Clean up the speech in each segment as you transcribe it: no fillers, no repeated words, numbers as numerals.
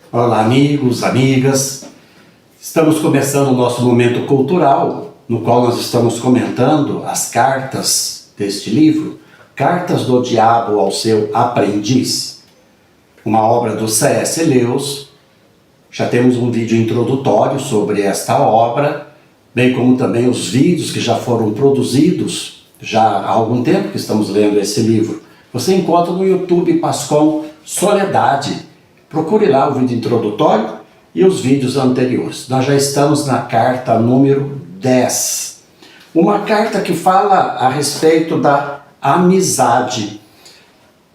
Olá, amigos, amigas. Estamos começando o nosso momento cultural, no qual nós estamos comentando as cartas deste livro, Cartas do Diabo ao Seu Aprendiz, uma obra do C.S. Lewis. Já temos um vídeo introdutório sobre esta obra, bem como também os vídeos que já foram produzidos já há algum tempo que estamos lendo esse livro. Você encontra no YouTube Pascom Soledade. Procure lá o vídeo introdutório e os vídeos anteriores. Nós já estamos na carta número 10. Uma carta que fala a respeito da amizade.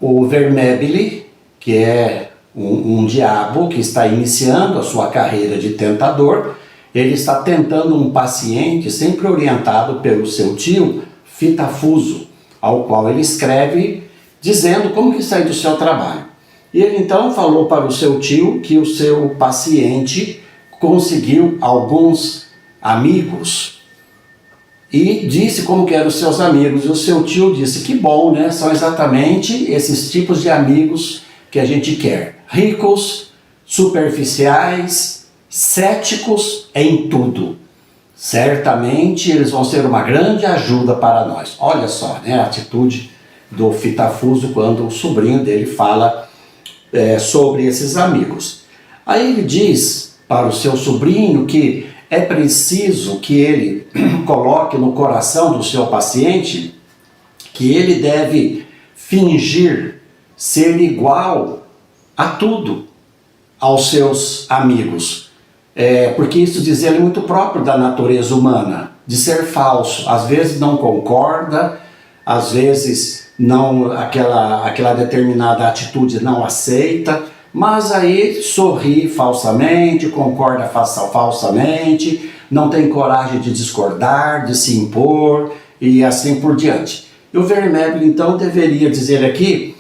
O Vermebile, que é um diabo que está iniciando a sua carreira de tentador, ele está tentando um paciente sempre orientado pelo seu tio Fitafuso, ao qual ele escreve dizendo como que está indo o seu trabalho. E ele então falou para o seu tio que o seu paciente conseguiu alguns amigos e disse como que eram os seus amigos. E o seu tio disse: que bom, né? São exatamente esses tipos de amigos que a gente quer. Ricos, superficiais, céticos em tudo. Certamente eles vão ser uma grande ajuda para nós. Olha só, né, a atitude do Fitafuso quando o sobrinho dele fala sobre esses amigos. Aí ele diz para o seu sobrinho que é preciso que ele coloque no coração do seu paciente que ele deve fingir ser igual a tudo aos seus amigos. Porque isso diz ele muito próprio da natureza humana, de ser falso. Às vezes não concorda, às vezes não, aquela determinada atitude não aceita, mas aí sorri falsamente, concorda falsamente, não tem coragem de discordar, de se impor e assim por diante. E o Vermebile então deveria dizer aqui,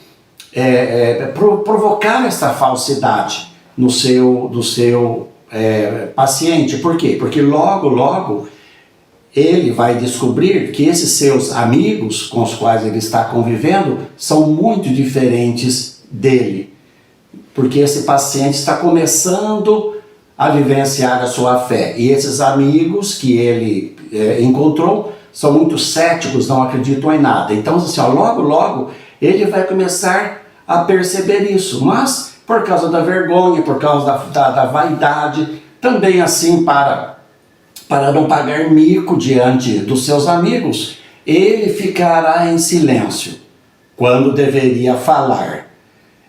provocar essa falsidade no seu paciente. Por quê? Porque logo ele vai descobrir que esses seus amigos com os quais ele está convivendo são muito diferentes dele. Porque esse paciente está começando a vivenciar a sua fé. E esses amigos que ele encontrou são muito céticos, não acreditam em nada. Então, assim, logo ele vai começar a perceber isso. Mas, por causa da vergonha, por causa da vaidade, também assim para não pagar mico diante dos seus amigos, ele ficará em silêncio quando deveria falar.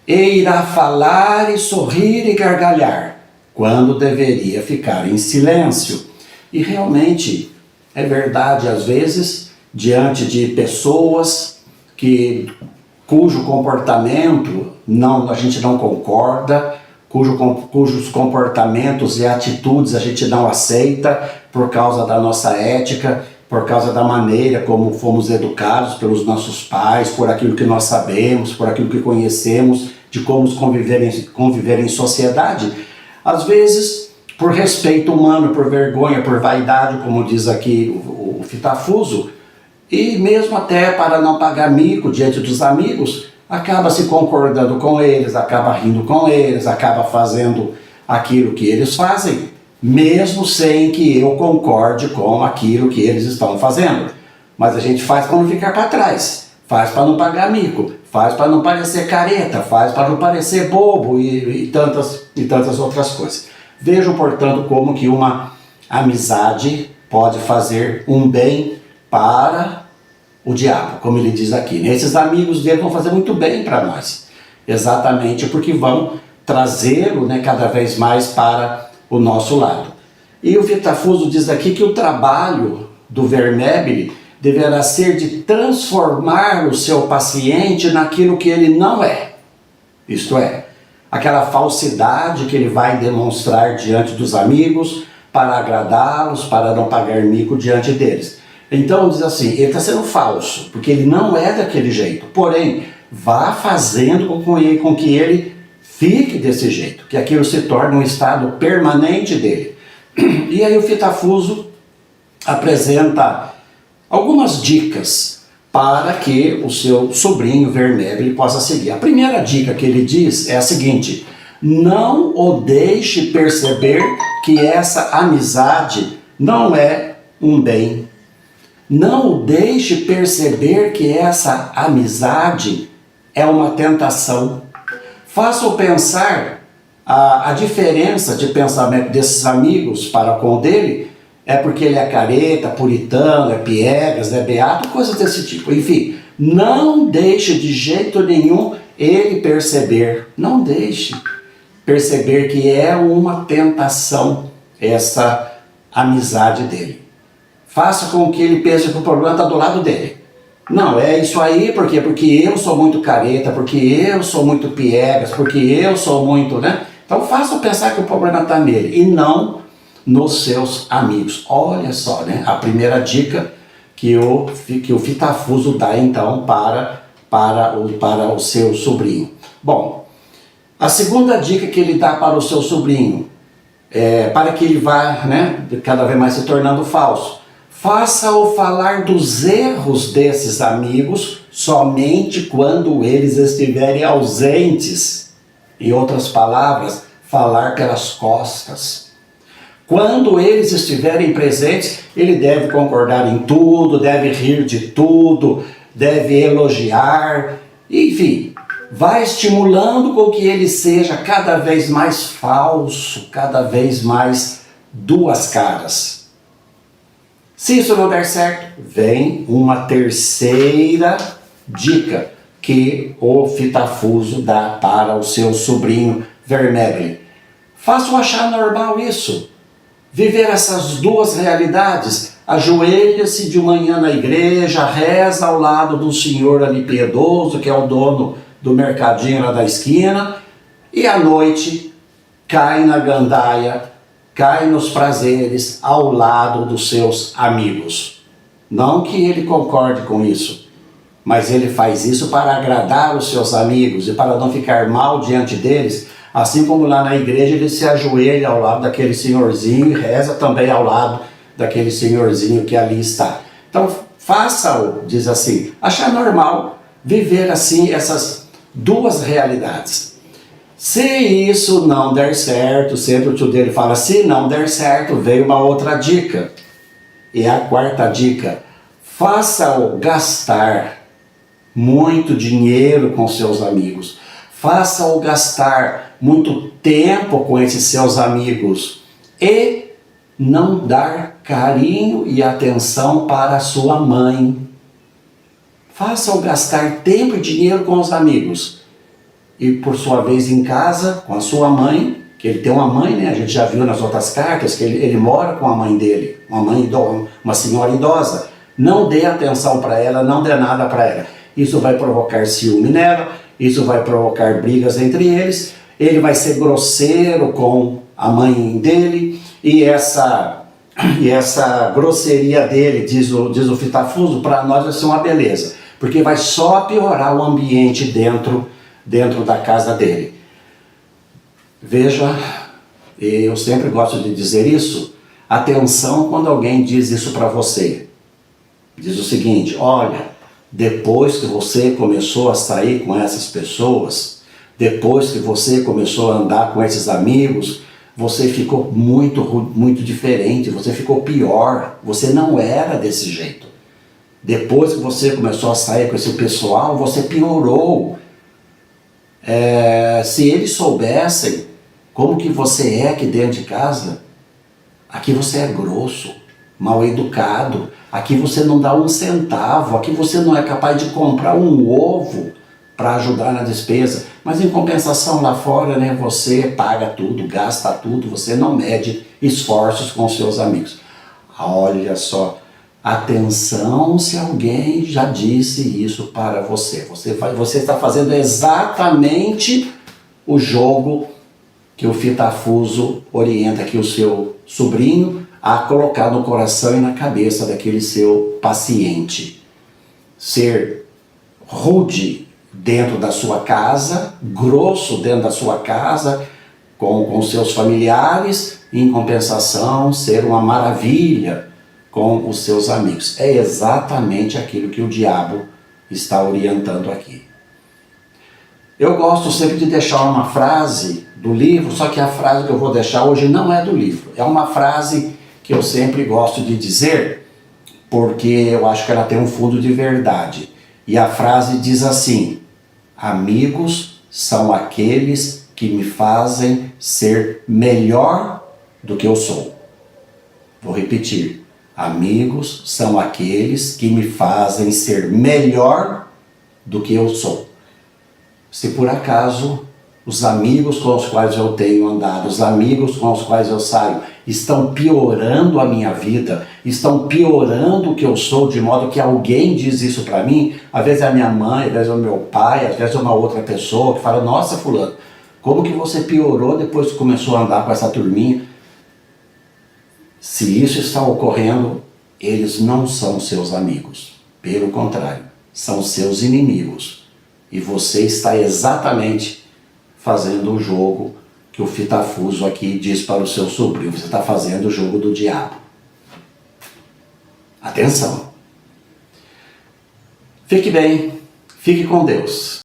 E irá falar e sorrir e gargalhar quando deveria ficar em silêncio. E realmente é verdade, às vezes, diante de pessoas cujo comportamento a gente não concorda, cujos comportamentos e atitudes a gente não aceita por causa da nossa ética, por causa da maneira como fomos educados pelos nossos pais, por aquilo que nós sabemos, por aquilo que conhecemos, de como conviver em sociedade. Às vezes, por respeito humano, por vergonha, por vaidade, como diz aqui o Fitafuso, e mesmo até para não pagar mico diante dos amigos, acaba se concordando com eles, acaba rindo com eles, acaba fazendo aquilo que eles fazem, mesmo sem que eu concorde com aquilo que eles estão fazendo. Mas a gente faz para não ficar para trás, faz para não pagar mico, faz para não parecer careta, faz para não parecer bobo e tantas outras coisas. Vejam, portanto, como que uma amizade pode fazer um bem para o diabo, como ele diz aqui, né? Esses amigos dele vão fazer muito bem para nós, exatamente porque vão trazê-lo, né, cada vez mais para o nosso lado. E o Fitafuso diz aqui que o trabalho do Vermebile deverá ser de transformar o seu paciente naquilo que ele não é. Isto é, aquela falsidade que ele vai demonstrar diante dos amigos para agradá-los, para não pagar mico diante deles. Então diz assim, ele está sendo falso, porque ele não é daquele jeito. Porém, vá fazendo com que ele fique desse jeito, que aquilo se torne um estado permanente dele. E aí o Fitafuso apresenta algumas dicas para que o seu sobrinho Vermebile possa seguir. A primeira dica que ele diz é a seguinte: não o deixe perceber que essa amizade não é um bem. Não o deixe perceber que essa amizade é uma tentação. Faça-o pensar a diferença de pensamento desses amigos para com o dele é porque ele é careta, puritano, é piegas, é beato, coisas desse tipo. Enfim, não deixe de jeito nenhum ele perceber, não deixe perceber que é uma tentação essa amizade dele. Faça com que ele pense que o problema está do lado dele. Não, é isso aí, por quê? Porque eu sou muito careta, porque eu sou muito piegas, porque eu sou muito, né? Então faça pensar que o problema está nele e não nos seus amigos. Olha só, né? A primeira dica que o Fitafuso dá então para o seu sobrinho. Bom, a segunda dica que ele dá para o seu sobrinho, para que ele vá, né, cada vez mais se tornando falso. Faça-o falar dos erros desses amigos somente quando eles estiverem ausentes. Em outras palavras, falar pelas costas. Quando eles estiverem presentes, ele deve concordar em tudo, deve rir de tudo, deve elogiar, enfim, vai estimulando com que ele seja cada vez mais falso, cada vez mais duas caras. Se isso não der certo, vem uma terceira dica que o Fitafuso dá para o seu sobrinho Vermegli. Faça-o achar normal isso. Viver essas duas realidades. Ajoelha-se de manhã na igreja, reza ao lado do senhor ali piedoso, que é o dono do mercadinho lá da esquina, e à noite cai na gandaia, cai nos prazeres ao lado dos seus amigos. Não que ele concorde com isso, mas ele faz isso para agradar os seus amigos e para não ficar mal diante deles, assim como lá na igreja ele se ajoelha ao lado daquele senhorzinho e reza também ao lado daquele senhorzinho que ali está. Então faça-o, diz assim, achar normal viver assim essas duas realidades. Se isso não der certo, sempre o tio dele fala, se não der certo, veio uma outra dica. E a quarta dica, faça-o gastar muito dinheiro com seus amigos. Faça-o gastar muito tempo com esses seus amigos. E não dar carinho e atenção para a sua mãe. Faça-o gastar tempo e dinheiro com os amigos. E por sua vez em casa, com a sua mãe, que ele tem uma mãe, né? A gente já viu nas outras cartas que ele mora com a mãe dele, uma senhora idosa. Não dê atenção para ela, não dê nada para ela. Isso vai provocar ciúme nela, isso vai provocar brigas entre eles, ele vai ser grosseiro com a mãe dele, e essa grosseria dele, diz o Fitafuso, para nós vai ser uma beleza, porque vai só piorar o ambiente dentro da casa dele. Veja, eu sempre gosto de dizer isso, atenção quando alguém diz isso para você. Diz o seguinte, olha, depois que você começou a sair com essas pessoas, depois que você começou a andar com esses amigos, você ficou muito diferente, você ficou pior, você não era desse jeito. Depois que você começou a sair com esse pessoal, você piorou. Se eles soubessem como que você é aqui dentro de casa, aqui você é grosso, mal educado, aqui você não dá um centavo, aqui você não é capaz de comprar um ovo para ajudar na despesa, mas em compensação lá fora, né, você paga tudo, gasta tudo, você não mede esforços com seus amigos. Olha só, atenção se alguém já disse isso para você. Você está fazendo exatamente o jogo que o Fitafuso orienta aqui o seu sobrinho a colocar no coração e na cabeça daquele seu paciente. Ser rude dentro da sua casa, grosso dentro da sua casa, com seus familiares, e em compensação ser uma maravilha com os seus amigos. É exatamente aquilo que o diabo está orientando aqui. Eu gosto sempre de deixar uma frase do livro, só que a frase que eu vou deixar hoje não é do livro. É uma frase que eu sempre gosto de dizer, porque eu acho que ela tem um fundo de verdade. E a frase diz assim: amigos são aqueles que me fazem ser melhor do que eu sou. Vou repetir. Amigos são aqueles que me fazem ser melhor do que eu sou. Se por acaso os amigos com os quais eu tenho andado, os amigos com os quais eu saio, estão piorando a minha vida, estão piorando o que eu sou, de modo que alguém diz isso pra mim, às vezes é a minha mãe, às vezes é o meu pai, às vezes é uma outra pessoa que fala: nossa, fulano, como que você piorou depois que começou a andar com essa turminha? Se isso está ocorrendo, eles não são seus amigos. Pelo contrário, são seus inimigos. E você está exatamente fazendo o jogo que o Fitafuso aqui diz para o seu sobrinho. Você está fazendo o jogo do diabo. Atenção! Fique bem, fique com Deus.